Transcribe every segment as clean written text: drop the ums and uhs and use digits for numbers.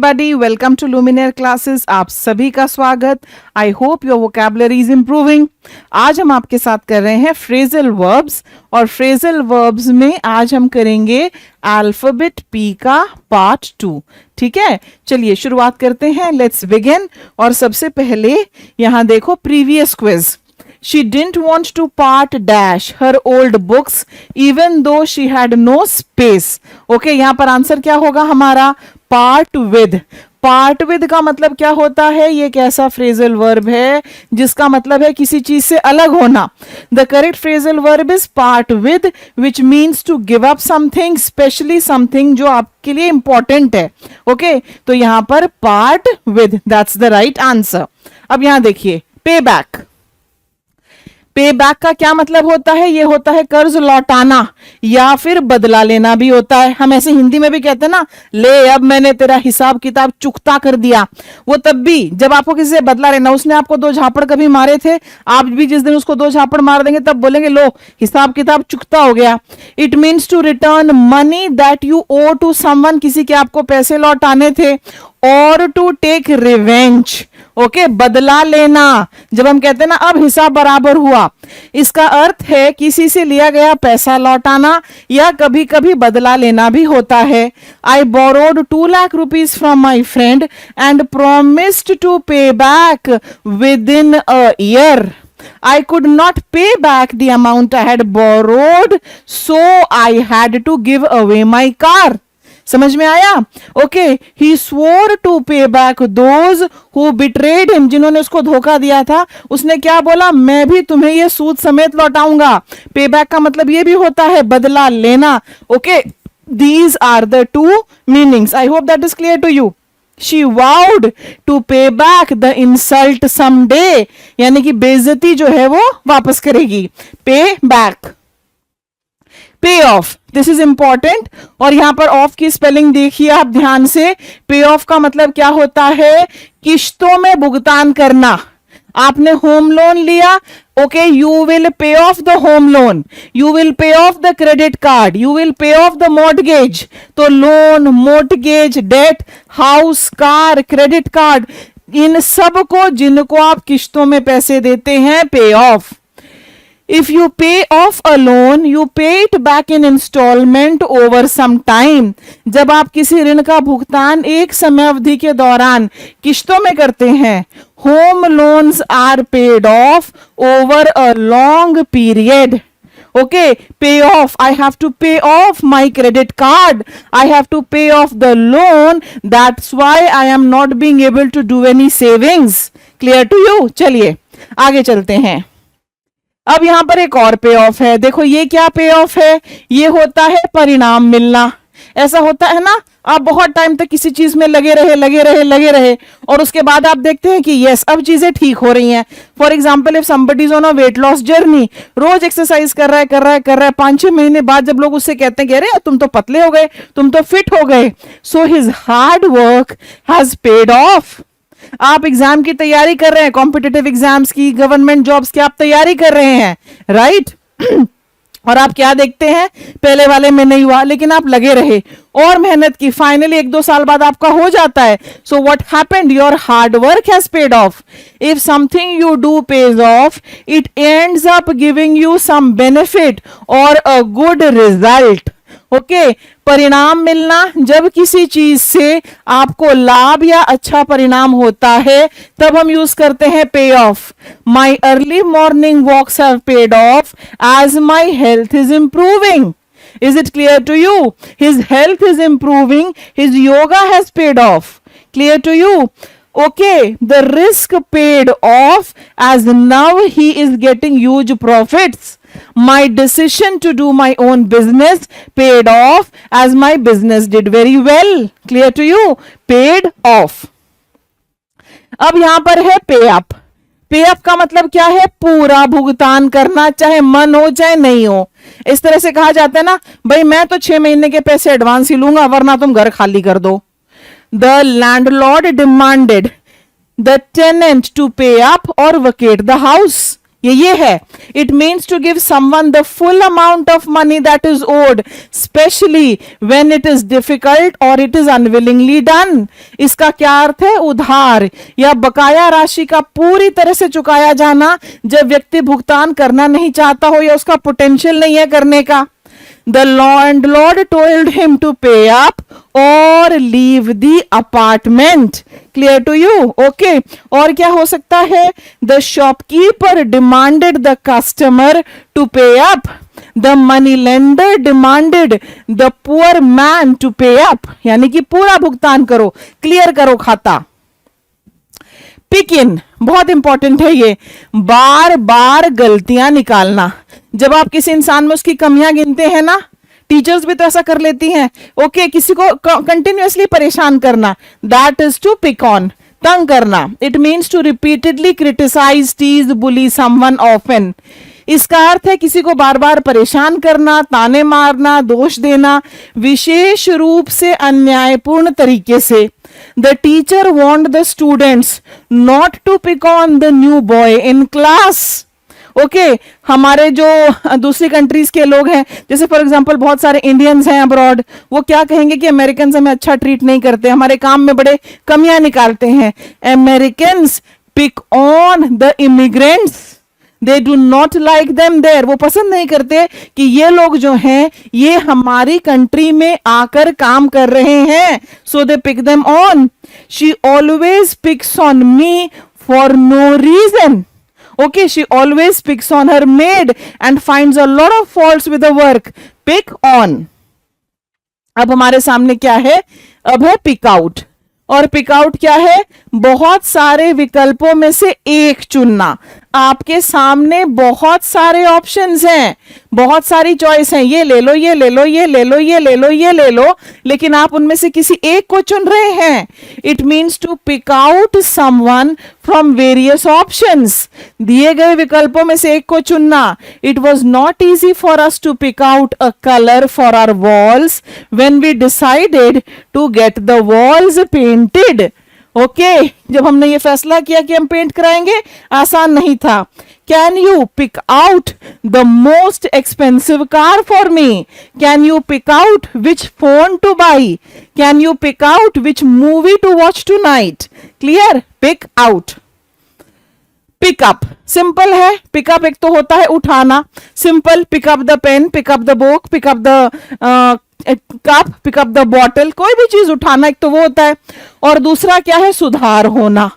everybody, welcome to Luminaire classes. आप सभी का स्वागत. I hope your vocabulary is improving. आज हम आपके साथ कर रहे हैं phrasal verbs और phrasal verbs में आज हम करेंगे अल्फाबेट P का पार्ट 2. ठीक है, चलिए शुरुआत करते हैं. Let's begin. और सबसे पहले यहाँ देखो previous quiz. She didn't want to part dash her old books even though she had no space. Okay, यहाँ पर आंसर क्या होगा हमारा? Part with. पार्ट विद का मतलब क्या होता है? ये एक ऐसा फ्रेजल वर्ब है जिसका मतलब है किसी चीज से अलग होना. The correct phrasal verb is part with which means to give up something, specially something जो आपके लिए इंपॉर्टेंट है. ओके, तो यहां पर part with, that's the right answer. अब यहां देखिए पे बैक. पे बैक का क्या मतलब होता है? ये होता है कर्ज लौटाना या फिर बदला लेना भी होता है. हम ऐसे हिंदी में भी कहते हैं ना, ले अब मैंने तेरा हिसाब किताब चुकता कर दिया. वो तब भी जब आपको किसी से बदला लेना, उसने आपको 2 झापड़ कभी मारे थे, आप भी जिस दिन उसको 2 झापड़ मार देंगे तब बोलेंगे लो हिसाब किताब चुकता हो गया. It means to return money that you owe to someone, किसी के आपको पैसे लौटाने थे. और टू टेक रिवेंज. ओके, बदला लेना. जब हम कहते हैं ना अब हिसाब बराबर हुआ, इसका अर्थ है किसी से लिया गया पैसा लौटाना या कभी कभी बदला लेना भी होता है. I borrowed 2 lakh rupees from my friend and promised to pay back within a year. I could not pay back the amount I had borrowed, so I had to give away my car. समझ में आया? Okay, he swore to pay back those who betrayed him, जिन्होंने उसको धोखा दिया था. उसने क्या बोला? मैं भी तुम्हें ये सूद समेत लौटाऊंगा. पे बैक का मतलब ये भी होता है बदला लेना. Okay, these are the 2 meanings. I hope that is clear to you. She vowed to pay back the insult someday, यानी कि बेइज्जती जो है वो वापस करेगी. पे बैक. पे ऑफ, दिस इज इंपॉर्टेंट. और यहां पर ऑफ की स्पेलिंग देखिए आप ध्यान से. पे ऑफ का मतलब क्या होता है? किश्तों में भुगतान करना. आपने होम लोन लिया, okay, you will pay off the home loan, you will pay off the credit card, you will pay off the mortgage. तो loan, mortgage, debt, house, car, credit card, इन सब को जिनको आप किश्तों में पैसे देते हैं, pay of. If you pay off a loan, you pay it back in installment over some time. जब आप किसी ऋण का भुगतान एक समय अवधि के दौरान किश्तों में करते हैं. Home loans are paid off over a long period. Okay, pay off. I have to pay off my credit card. I have to pay off the loan. That's why I am not being able to do any savings. Clear to you? चलिए आगे चलते हैं. अब यहां पर एक और पे ऑफ है. देखो ये क्या पे ऑफ है? ये होता है परिणाम मिलना. ऐसा होता है ना, आप बहुत टाइम तक किसी चीज में लगे रहे और उसके बाद आप देखते हैं कि यस अब चीजें ठीक हो रही हैं. For example, if somebody is on a weight loss journey, रोज एक्सरसाइज कर रहा है 5-6 महीने बाद जब लोग उससे कहते हैं कि अरे तुम तो पतले हो गए, तुम तो फिट हो गए, so his hard work has paid of. आप एग्जाम की तैयारी कर रहे हैं, कॉम्पिटिटिव एग्जाम्स की, गवर्नमेंट जॉब्स की आप तैयारी कर रहे हैं, राइट? और आप क्या देखते हैं, पहले वाले में नहीं हुआ लेकिन आप लगे रहे और मेहनत की, फाइनली 1-2 साल बाद आपका हो जाता है. So what happened? Your hard work has paid off. If something you do pays off, it ends up giving you some benefit और अ गुड रिजल्ट. ओके, परिणाम मिलना, जब किसी चीज से आपको लाभ या अच्छा परिणाम होता है तब हम यूज करते हैं pay off. My early morning walks have paid off as my health is improving. Is it clear to you? His health is improving, his yoga has paid off. Clear to you? Okay, the risk paid off as now he is getting huge profits. My decision to do my own business paid off as my business did very well. Clear to you? Paid off. अब यहां पर है पे up. पे up का मतलब क्या है? पूरा भुगतान करना, चाहे मन हो चाहे नहीं हो. इस तरह से कहा जाता है ना, भाई मैं तो 6 महीने के पैसे एडवांस ही लूंगा वरना तुम घर खाली कर दो. The landlord demanded the tenant to pay up or vacate the house. ये है. It means to give someone the full amount of money that is owed, especially when it is difficult or it is unwillingly done. इसका क्या अर्थ है? उधार या बकाया राशि का पूरी तरह से चुकाया जाना जब व्यक्ति भुगतान करना नहीं चाहता हो या उसका पोटेंशियल नहीं है करने का. The landlord told him to pay up or leave the apartment. Clear to you? Okay. और क्या हो सकता है? The shopkeeper demanded the customer to pay up. The money lender demanded the poor man to pay up. यानी कि पूरा भुगतान करो, क्लियर करो खाता. पिक इन बहुत इंपॉर्टेंट है ये. बार बार गलतियां निकालना. जब आप किसी इंसान में उसकी कमियां गिनते हैं ना, टीचर्स भी तो ऐसा कर लेती हैं. ओके, किसी को कंटिन्यूअसली परेशान करना, that is to pick on. तंग करना. It means to repeatedly criticise, tease, bully someone often. इसका अर्थ है किसी को बार बार परेशान करना, ताने मारना, दोष देना, विशेष रूप से अन्यायपूर्ण तरीके से. The teacher warned the students not to pick on the new boy in class. Okay, हमारे जो दूसरी कंट्रीज के लोग हैं, जैसे फॉर एग्जांपल बहुत सारे इंडियंस हैं अब्रॉड, वो क्या कहेंगे कि अमेरिकन हमें अच्छा ट्रीट नहीं करते, हमारे काम में बड़े कमियां निकालते हैं. Americans pick on the immigrants. They do not like them there. वो पसंद नहीं करते कि ये लोग जो हैं ये हमारी कंट्री में आकर काम कर रहे हैं. So they pick them on. She always picks on me for no reason. Okay, she always picks on her maid and finds a lot of faults with the work. Pick on. अब हमारे सामने क्या है? अब है pick out. और pick out क्या है? बहुत सारे विकल्पों में से एक चुनना. आपके सामने बहुत सारे ऑप्शंस हैं, बहुत सारी चॉइस हैं, ये ले लो, ये ले लो, ये ले लो, ये ले लो, ये ले लो, लेकिन आप उनमें से किसी एक को चुन रहे हैं. It means to pick out someone from various options. दिए गए विकल्पों में से एक को चुनना. It was not easy for us to pick out a colour for our walls when we decided to get the walls painted. Okay, जब हमने ये फैसला किया कि हम पेंट कराएंगे, आसान नहीं था. Can you pick out the most expensive car for me? Can you pick out which phone to buy? Can you pick out which movie to watch tonight? Clear? Pick out. Pick up simple है. Pick up एक तो होता है उठाना, simple. Pick up the pen, pick up the book, pick up the cup, pick up the bottle. कोई भी चीज उठाना एक तो वो होता है. और दूसरा क्या है? सुधार होना.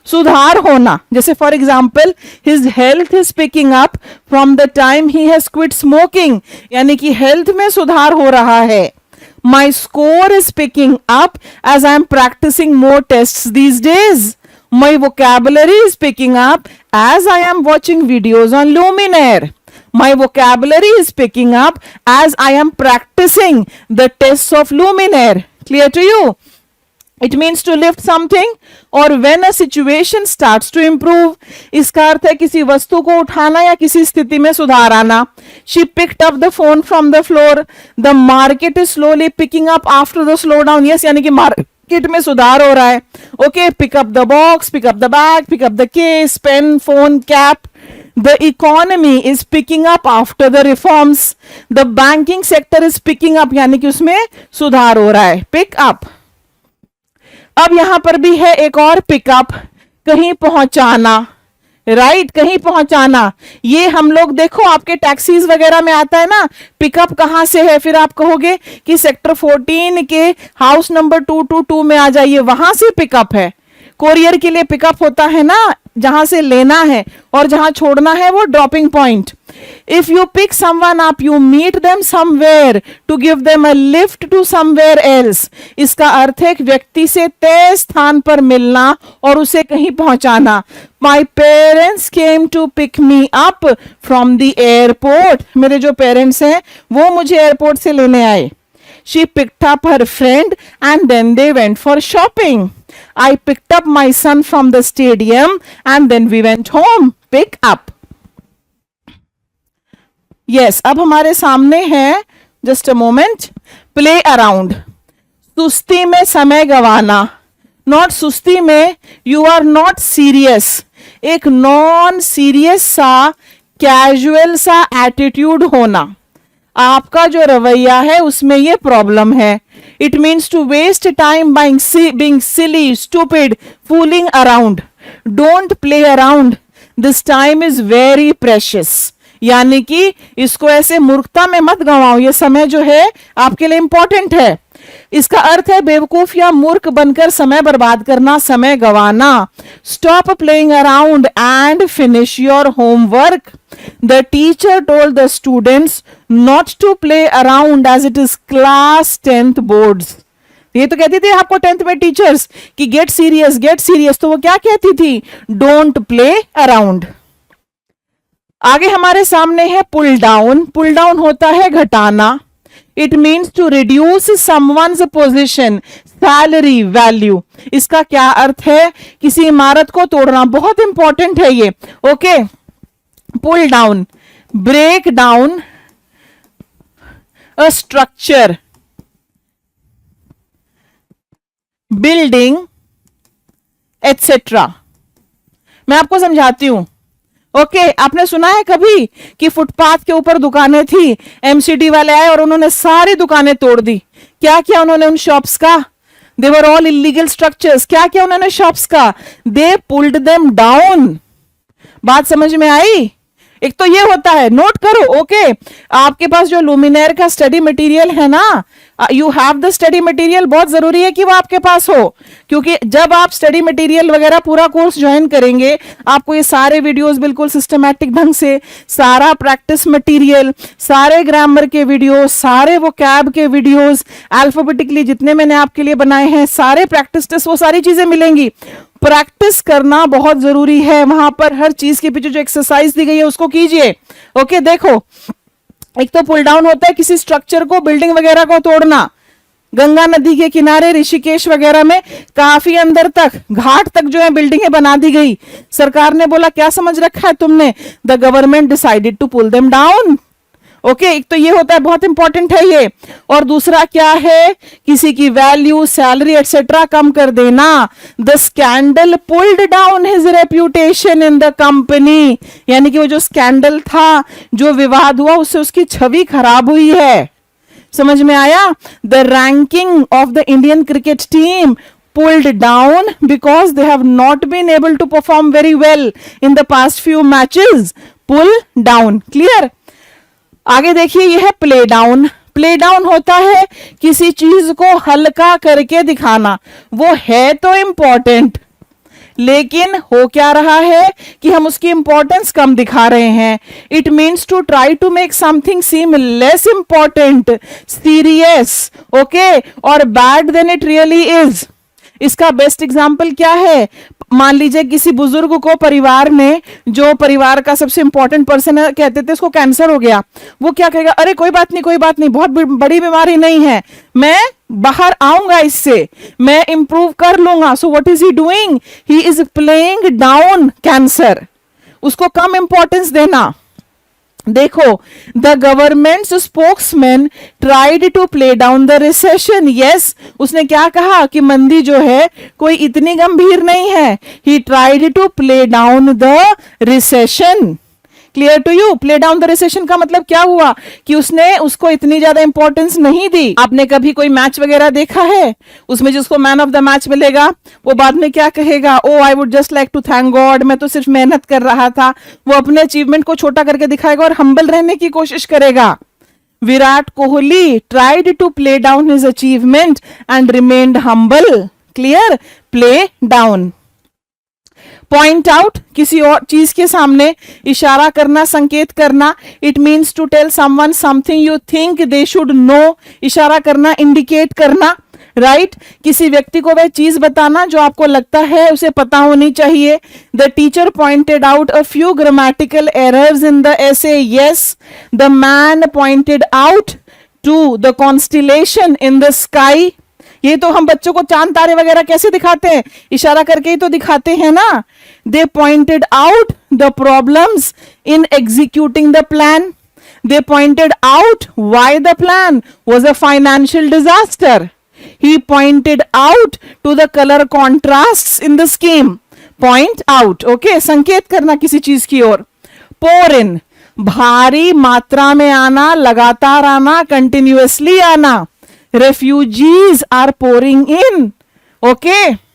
सुधार होना, जैसे for example his health is picking up from the time he has quit smoking. यानी कि हेल्थ में सुधार हो रहा है. My score is picking up as I am practising more test these days. My vocabulary is picking up as I am watching videos on Luminaire. My vocabulary is picking up as I am practicing the tests of Luminaire. Clear to you? It means to lift something or when a situation starts to improve. इसका अर्थ है किसी वस्तु को उठाना या किसी स्थिति में सुधार आना. She picked up the phone from the floor. The market is slowly picking up after the slowdown. Yes, यानी कि मार्केट में सुधार हो रहा है. Okay, pick up the box, pick up the bag, pick up the case, pen, phone, cap. The economy is picking up after the reforms. The banking sector is picking up, यानी कि उसमें सुधार हो रहा है. Pick up. अब यहां पर भी है एक और पिकअप, कहीं पहुंचाना. राइट, कहीं पहुंचाना. ये हम लोग देखो आपके टैक्सीज वगैरह में आता है ना, पिकअप कहां से है, फिर आप कहोगे कि सेक्टर 14 के हाउस नंबर 222 में आ जाइए, वहां से पिकअप है. कोरियर के लिए पिकअप होता है ना, जहां से लेना है, और जहां छोड़ना है वो dropping point. If you pick someone up you meet them somewhere to give them a lift to somewhere else. इसका अर्थ है एक व्यक्ति से तय स्थान पर मिलना और उसे कहीं पहुंचाना. My parents came to pick me up from the airport. मेरे जो पेरेंट्स हैं वो मुझे एयरपोर्ट से लेने आए. She picked up her friend and then they went for shopping. I picked up my son from the stadium and then we went home. Pick up. Yes, अब हमारे सामने है, just a moment, play around. सुस्ती में समय गवाना. Not सुस्ती में, you are not serious. एक नॉन सीरियस सा, कैजुअल सा एटीट्यूड होना। आपका जो रवैया है उसमें ये प्रॉब्लम है। It means to waste time being silly, stupid, fooling around. Don't play around, this time is very precious. यानी कि इसको ऐसे मूर्खता में मत गंवाओ, ये समय जो है आपके लिए इंपॉर्टेंट है। इसका अर्थ है बेवकूफ या मूर्ख बनकर समय बर्बाद करना, समय गंवाना। Stop playing around and finish your homework. The teacher told the students not to play around as it is class 10th boards. ये तो कहती थी आपको 10th में टीचर्स कि गेट सीरियस, गेट सीरियस, तो वो क्या कहती थी? Don't play around. आगे हमारे सामने है पुल डाउन। पुल डाउन होता है घटाना। It means to reduce someone's position, salary, value. इसका क्या अर्थ है? किसी इमारत को तोड़ना। बहुत इंपॉर्टेंट है ये। Okay, pull down, break down a structure, building, etcetera. मैं आपको समझाती हूं। ओके, आपने सुना है कभी कि फुटपाथ के ऊपर दुकानें थी, एमसीडी वाले आए और उन्होंने सारी दुकानें तोड़ दी। क्या किया उन्होंने उन शॉप्स का? दे वर ऑल इलीगल स्ट्रक्चर्स। क्या किया उन्होंने शॉप्स का? दे पुल्ड देम डाउन। बात समझ में आई? एक तो ये होता है, नोट करो। ओके, आपके पास जो लुमिनेयर का स्टडी मटेरियल है ना, you have the study material. बहुत जरूरी है कि वो आपके पास हो, क्योंकि जब आप स्टडी मटेरियल वगैरह पूरा कोर्स ज्वाइन करेंगे, आपको ये सारे वीडियोस बिल्कुल सिस्टमैटिक ढंग से, सारा प्रैक्टिस मटेरियल, सारे ग्रामर के वीडियोस, सारे वो कैब के वीडियोस, अल्फाबेटिकली जितने मैंने आपके लिए बनाए हैं, सारे प्रैक्टिस टेस्ट, वो सारी चीजें मिलेंगी। प्रैक्टिस करना बहुत जरूरी है। वहां पर हर चीज के पीछे जो एक्सरसाइज दी गई है उसको कीजिए। ओके, देखो, एक तो पुल डाउन होता है किसी स्ट्रक्चर को, बिल्डिंग वगैरह को तोड़ना। गंगा नदी के किनारे ऋषिकेश वगैरह में काफी अंदर तक, घाट तक जो है बिल्डिंगें बना दी गई। सरकार ने बोला क्या समझ रखा है तुमने? The government decided to pull them down. Okay, एक तो ये होता है, बहुत इंपॉर्टेंट है ये। और दूसरा क्या है? किसी की वैल्यू, सैलरी एटसेट्रा कम कर देना। The scandal pulled down his reputation in the company. यानी कि वो जो स्कैंडल था, जो विवाद हुआ, उससे उसकी छवि खराब हुई है। समझ में आया? The ranking of the Indian cricket team pulled down because they have not been able to perform very well in the past few matches. Pull down. Clear? आगे देखिए, यह है प्ले डाउन। प्ले डाउन होता है किसी चीज को हल्का करके दिखाना। वो है तो इंपॉर्टेंट, लेकिन हो क्या रहा है कि हम उसकी इंपॉर्टेंस कम दिखा रहे हैं। It means to try to make something seem less important, serious, okay, और bad than it really is. इसका बेस्ट एग्जाम्पल क्या है? मान लीजिए किसी बुजुर्ग को परिवार में, जो परिवार का सबसे इंपॉर्टेंट पर्सन है, कहते थे उसको कैंसर हो गया। वो क्या कहेगा? अरे कोई बात नहीं, कोई बात नहीं, बहुत बड़ी बीमारी नहीं है, मैं बाहर आऊंगा, इससे मैं इंप्रूव कर लूंगा। So what is he doing? He is playing down cancer. उसको कम इंपॉर्टेंस देना। देखो, the government spokesman tried to play down the recession. Yes, उसने क्या कहा कि मंदी जो है कोई इतनी गंभीर नहीं है। He tried to play down the recession. Clear to you? Play down the recession का मतलब क्या हुआ कि उसने उसको इतनी ज्यादा इंपॉर्टेंस नहीं दी। आपने कभी कोई मैच वगैरह देखा है? उसमें जिसको मैन ऑफ द मैच मिलेगा वो बाद में क्या कहेगा? Oh I would just like to thank God, मैं तो सिर्फ मेहनत कर रहा था। वो अपने अचीवमेंट को छोटा करके दिखाएगा और हम्बल रहने की कोशिश करेगा। Virat Kohli tried to play down his achievement and remained humble. Clear? Play down. Point out, किसी और चीज के सामने इशारा करना, संकेत करना। It means to tell someone something you think they should know. इशारा करना, इंडिकेट करना, राइट? किसी व्यक्ति को वह चीज बताना जो आपको लगता है उसे पता होनी चाहिए। The teacher pointed out a few grammatical errors in the essay. Yes, the man pointed out to the constellation in the sky. ये तो हम बच्चों को चांद तारे वगैरह कैसे दिखाते हैं? इशारा करके ही तो दिखाते हैं ना। They pointed out the problems in executing the plan. They pointed out why the plan was a financial disaster. He pointed out to the color contrasts in the scheme. Point out, okay, संकेत करना किसी चीज की ओर। पोर इन, भारी मात्रा में आना, लगातार आना, कंटिन्यूअसली आना। Refugees are pouring in, okay.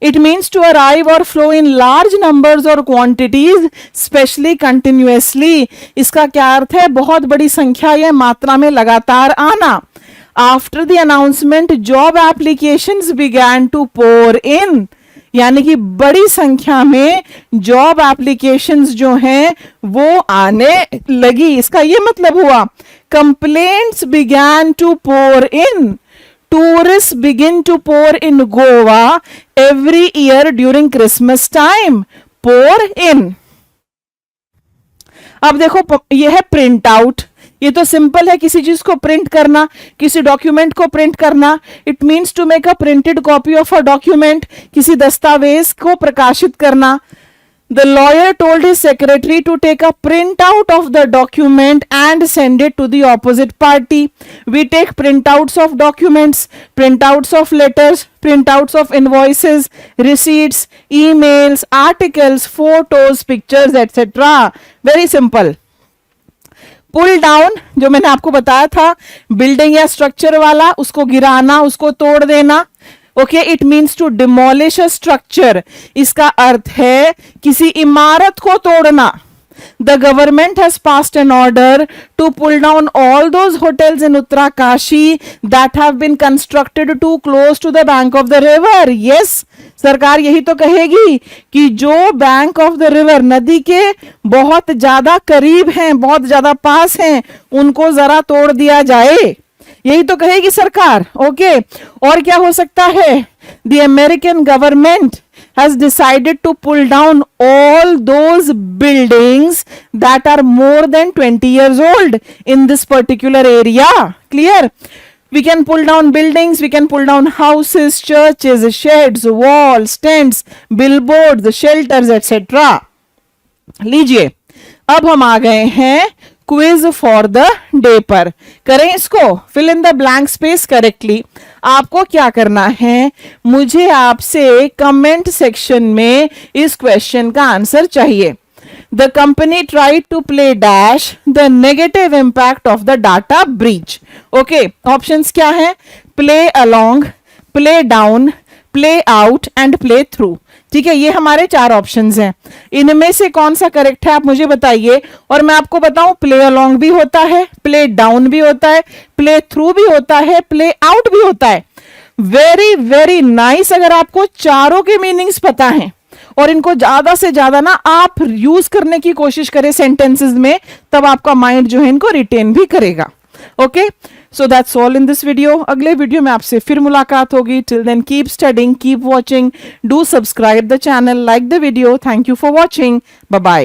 It means to arrive or flow in large numbers or quantities, especially continuously. इसका क्या अर्थ है? बहुत बड़ी संख्या या मात्रा में लगातार आना। After the announcement, job applications began to pour in. यानी कि बड़ी संख्या में जॉब एप्लीकेशंस जो हैं वो आने लगी। इसका ये मतलब हुआ complaints began to pour in. Tourists begin to pour in Goa every year during Christmas time. Pour in. अब देखो ये है प्रिंट आउट। ये तो सिंपल है, किसी चीज को प्रिंट करना, किसी डॉक्यूमेंट को प्रिंट करना। It means to make a printed copy of a document, किसी दस्तावेज को प्रकाशित करना। The lawyer told his secretary to take a printout of the document and send it to the opposite party. We take printouts of documents, printouts of letters, printouts of invoices, receipts, emails, articles, photos, pictures, etc. Very simple. Pull down, जो मैंने आपको बताया था, building या structure वाला, उसको गिराना, उसको तोड़ देना। Okay, it means to demolish a structure. इसका अर्थ है किसी इमारत को तोड़ना। The government has passed an order to pull down all those hotels in Uttarakashi that have been constructed too close to the bank of the river. Yes, सरकार यही तो कहेगी कि जो बैंक ऑफ द रिवर, नदी के बहुत ज्यादा करीब हैं, बहुत ज्यादा पास हैं, उनको जरा तोड़ दिया जाए। यही तो कहेगी सरकार। ओके, और क्या हो सकता है? The American government has decided to pull down all those buildings that are more than 20 years old in this particular area. Clear? We can pull down buildings, we can pull down houses, churches, sheds, walls, tents, billboards, shelters, etc. लीजिए, अब हम आ गए हैं quiz for the day पर। करें इसको, fill in the blank space correctly. आपको क्या करना है? मुझे आपसे कमेंट सेक्शन में इस क्वेश्चन का आंसर चाहिए। The company tried to play dash the negative impact of the data breach. Okay, options क्या है? Play along, play down, play out and play through. ठीक है, ये हमारे 4 ऑप्शंस हैं। इनमें से कौन सा करेक्ट है आप मुझे बताइए। और मैं आपको बताऊं, प्ले अलोंग भी होता है, प्ले डाउन भी होता है, प्ले थ्रू भी होता है, प्ले आउट भी होता है। Very very nice. अगर आपको चारों के मीनिंग्स पता हैं और इनको ज्यादा से ज्यादा ना आप यूज करने की कोशिश करें सेंटेंसेस में, तब आपका माइंड जो है इनको रिटेन भी करेगा। Okay, so that's all in this video. अगले वीडियो में आपसे फिर मुलाकात होगी। Till then keep studying, keep watching, do subscribe the channel, like the video. Thank you for watching. Bye bye.